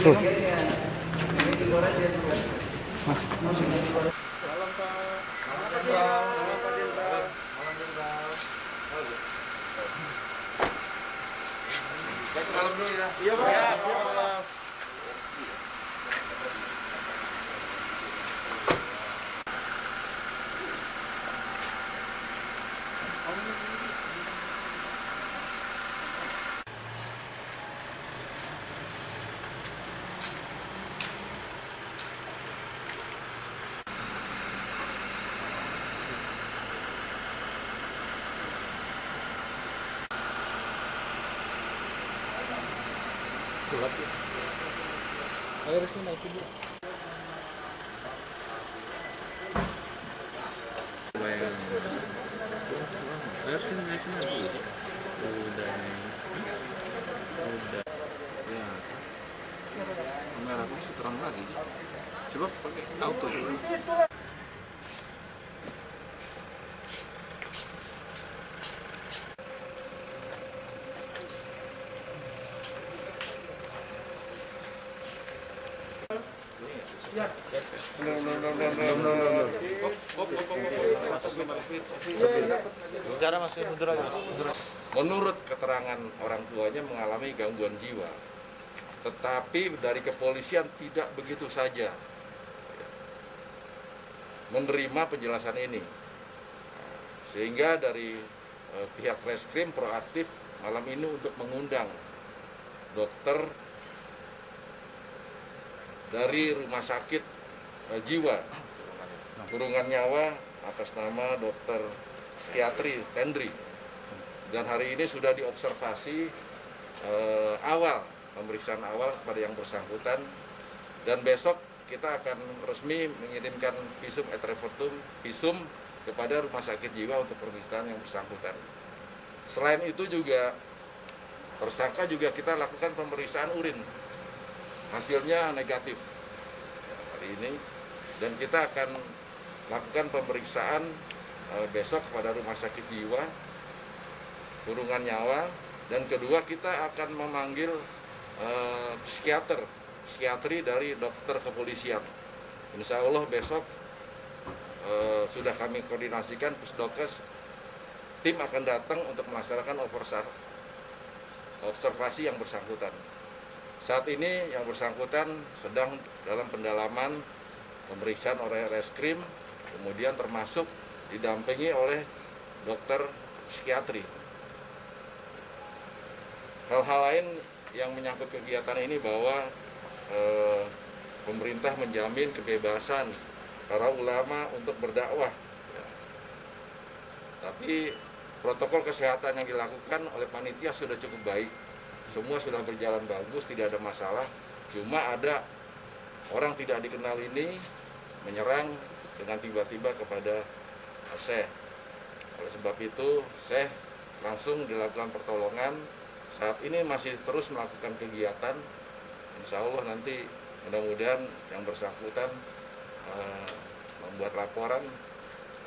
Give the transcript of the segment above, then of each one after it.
Tuh. Malam dulu ya. Iya, Pak. Gelap ya. Ayo sini naik dulu. Harus naik lagi. Udah. Ya. Kamera aku terang lagi. Coba pakai auto coba. Bicara masih mundur aja, Mas. Menurut keterangan orang tuanya mengalami gangguan jiwa, tetapi dari kepolisian tidak begitu saja menerima penjelasan ini, sehingga dari pihak reskrim proaktif malam ini untuk mengundang dokter dari rumah sakit jiwa kurungan nyawa atas nama dokter psikiatri Tendri, dan hari ini sudah diobservasi awal, pemeriksaan awal kepada yang bersangkutan, dan besok kita akan resmi mengirimkan visum et repertum visum kepada rumah sakit jiwa untuk pemeriksaan yang bersangkutan. Selain itu juga tersangka juga kita lakukan pemeriksaan urin, hasilnya negatif hari ini, dan kita akan lakukan pemeriksaan besok kepada rumah sakit jiwa kurungan nyawa, dan kedua kita akan memanggil psikiatri dari dokter kepolisian. Insya Allah besok sudah kami koordinasikan Pusdokes, tim akan datang untuk melaksanakan observasi yang bersangkutan. Saat ini yang bersangkutan sedang dalam pendalaman pemeriksaan oleh reskrim, kemudian termasuk didampingi oleh dokter psikiatri. Hal-hal lain yang menyangkut kegiatan ini bahwa pemerintah menjamin kebebasan para ulama untuk berdakwah, ya. Tapi protokol kesehatan yang dilakukan oleh panitia sudah cukup baik, semua sudah berjalan bagus, tidak ada masalah. Cuma ada orang tidak dikenal ini menyerang dengan tiba-tiba kepada Syekh. Oleh sebab itu Syekh langsung dilakukan pertolongan. Saat ini masih terus melakukan kegiatan. Insya Allah nanti mudah-mudahan yang bersangkutan membuat laporan,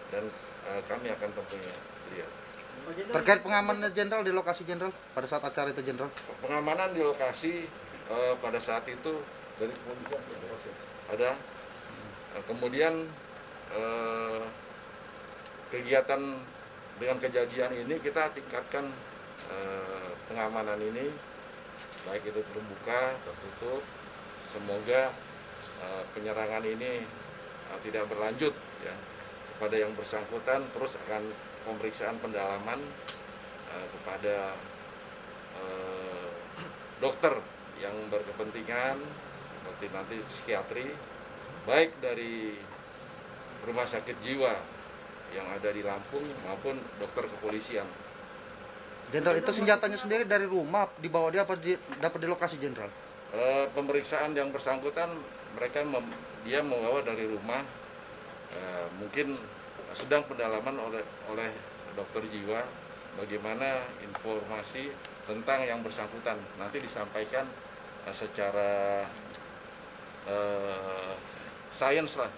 dan kami akan tentunya lihat. Terkait pengamanan Jenderal di lokasi Jenderal pada saat acara itu Jenderal? Pengamanan di lokasi pada saat itu dari kepolisian ada. Kemudian kegiatan dengan kejadian ini kita tingkatkan pengamanan ini, baik itu terbuka, tertutup. Semoga penyerangan ini tidak berlanjut, ya, kepada yang bersangkutan. Terus akan pemeriksaan pendalaman kepada dokter yang berkepentingan, seperti nanti psikiatri, baik dari rumah sakit jiwa yang ada di Lampung maupun dokter kepolisian. Jenderal, itu senjatanya sendiri dari rumah dibawa dia apa dapat di lokasi Jenderal? Pemeriksaan yang bersangkutan dia membawa dari rumah, mungkin sedang pendalaman oleh dokter jiwa bagaimana informasi tentang yang bersangkutan, nanti disampaikan secara sains lah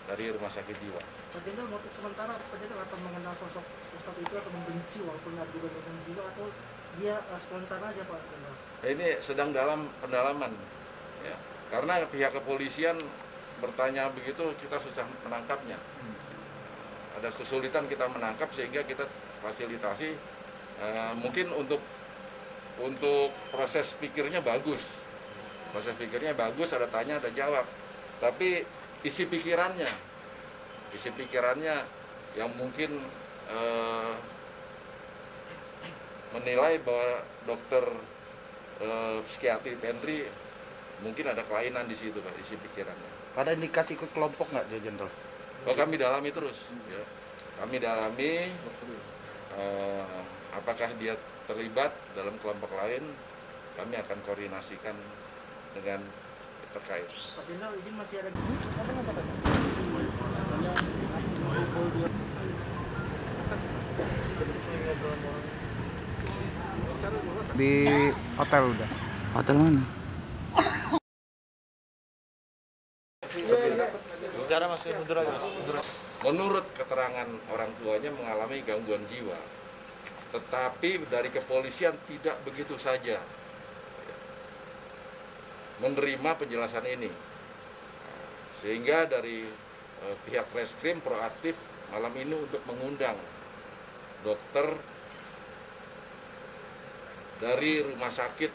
dari rumah sakit jiwa. Pak Jenderal, motif sementara Pak Jenderal akan mengenal sosok Ustadz itu atau membenci walaupun ada juga gangguan jiwa, atau dia spontan aja Pak Jenderal? Ini sedang dalam pendalaman, ya. Karena pihak kepolisian bertanya begitu, kita susah menangkapnya. Ada kesulitan kita menangkap sehingga kita fasilitasi. Mungkin untuk proses pikirnya bagus. Proses pikirnya bagus, ada tanya, ada jawab. Tapi isi pikirannya yang mungkin menilai bahwa dokter psikiatri Tendri mungkin ada kelainan di situ, Pak, isi pikirannya. Ada indikasi ikut kelompok nggak dia, Jenderal? Kami dalami terus, ya. Kami dalami apakah dia terlibat dalam kelompok lain. Kami akan koordinasikan dengan terkait. Pak Jenderal, izin masih ada Di hotel udah. Hotel mana? Menurut keterangan orang tuanya mengalami gangguan jiwa, tetapi dari kepolisian tidak begitu saja menerima penjelasan ini, sehingga dari pihak reskrim proaktif malam ini untuk mengundang dokter dari rumah sakit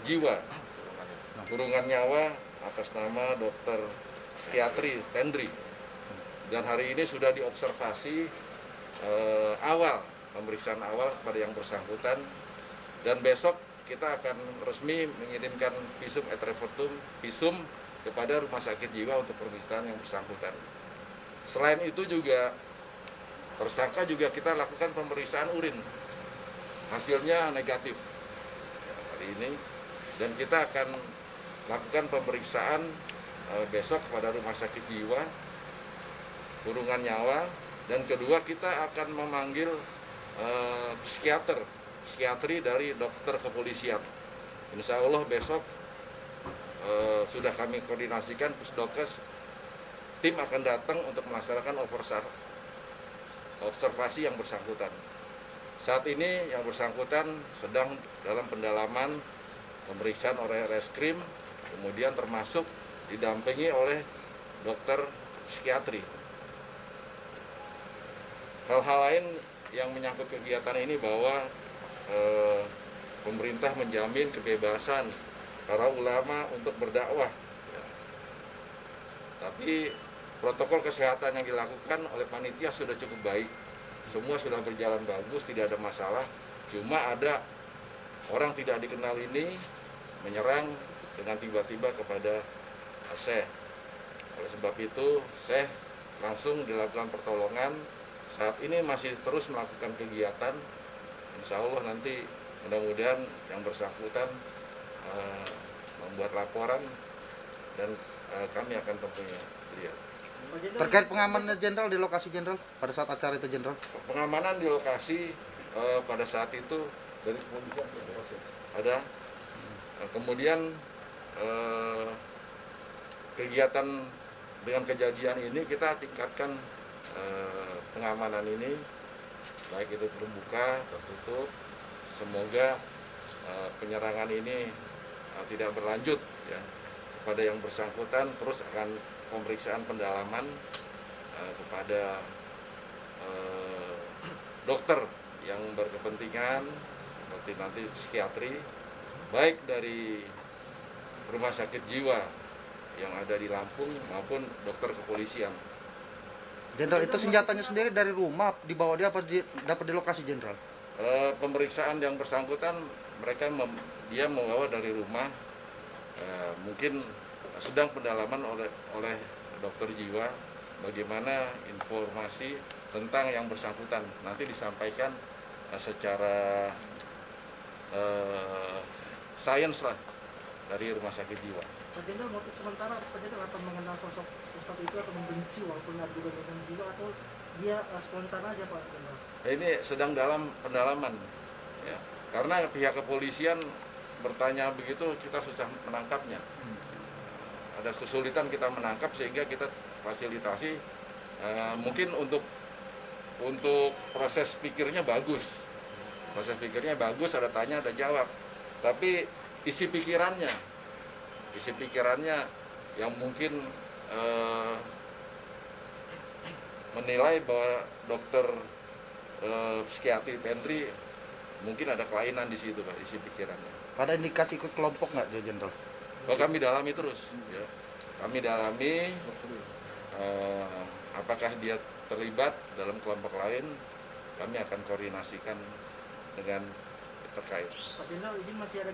jiwa kurungan nyawa atas nama dokter psikiatri Tendri, dan hari ini sudah diobservasi pemeriksaan awal pada yang bersangkutan, dan besok kita akan resmi mengirimkan visum et repertum kepada rumah sakit jiwa untuk pemeriksaan yang bersangkutan. Selain itu juga tersangka juga kita lakukan pemeriksaan urin, hasilnya negatif hari ini, dan kita akan lakukan pemeriksaan besok kepada rumah sakit jiwa kurungan nyawa, dan kedua kita akan memanggil psikiatri dari dokter kepolisian. Insya Allah besok sudah kami koordinasikan pusdokes, tim akan datang untuk melaksanakan observasi yang bersangkutan. Saat ini yang bersangkutan sedang dalam pendalaman pemeriksaan oleh reskrim, kemudian termasuk didampingi oleh dokter psikiatri. Hal-hal lain yang menyangkut kegiatan ini bahwa pemerintah menjamin kebebasan para ulama untuk berdakwah, ya. Tapi protokol kesehatan yang dilakukan oleh panitia sudah cukup baik, semua sudah berjalan bagus, tidak ada masalah. Cuma ada orang tidak dikenal ini menyerang dengan tiba-tiba kepada Syekh. Oleh sebab itu Syekh langsung dilakukan pertolongan. Saat ini masih terus melakukan kegiatan. Insya Allah nanti mudah-mudahan yang bersangkutan membuat laporan, dan kami akan tempuhnya. Ya. Terkait pengamanan Jenderal di lokasi, Jenderal, pada saat acara itu, Jenderal? Pengamanan di lokasi pada saat itu dari kepolisian ada. Kemudian kegiatan dengan kejadian ini kita tingkatkan pengamanan ini, baik itu terbuka, tertutup. Semoga penyerangan ini tidak berlanjut, ya, kepada yang bersangkutan. Terus akan pemeriksaan pendalaman kepada dokter yang berkepentingan, seperti nanti psikiatri, baik dari rumah sakit jiwa yang ada di Lampung maupun dokter kepolisian. Jenderal, itu senjatanya sendiri dari rumah dibawa dia apa dapat di lokasi, Jenderal? Pemeriksaan yang bersangkutan dia membawa dari rumah, mungkin sedang pendalaman oleh dokter jiwa bagaimana informasi tentang yang bersangkutan, nanti disampaikan secara sains lah dari rumah sakit jiwa. Pak Jenderal, motif sementara Pak Jenderal apa mengenal sosok Ustadz itu atau membenci walaupun ada gangguan jiwa, atau dia spontan aja, Pak Jenderal? Ini sedang dalam pendalaman, ya. Karena pihak kepolisian bertanya begitu, kita susah menangkapnya. Ada kesulitan kita menangkap sehingga kita fasilitasi. Mungkin untuk proses pikirnya bagus, ada tanya, ada jawab. Tapi isi pikirannya isi pikirannya yang mungkin menilai bahwa dokter psikiatri Tendri mungkin ada kelainan di situ Pak, isi pikirannya. Ada indikasi ikut kelompok nggak dia Jenderal? Oh, kami dalami terus, ya. Kami dalami apakah dia terlibat dalam kelompok lain, kami akan koordinasikan dengan terkait. Pak Jenderal, izin masih ada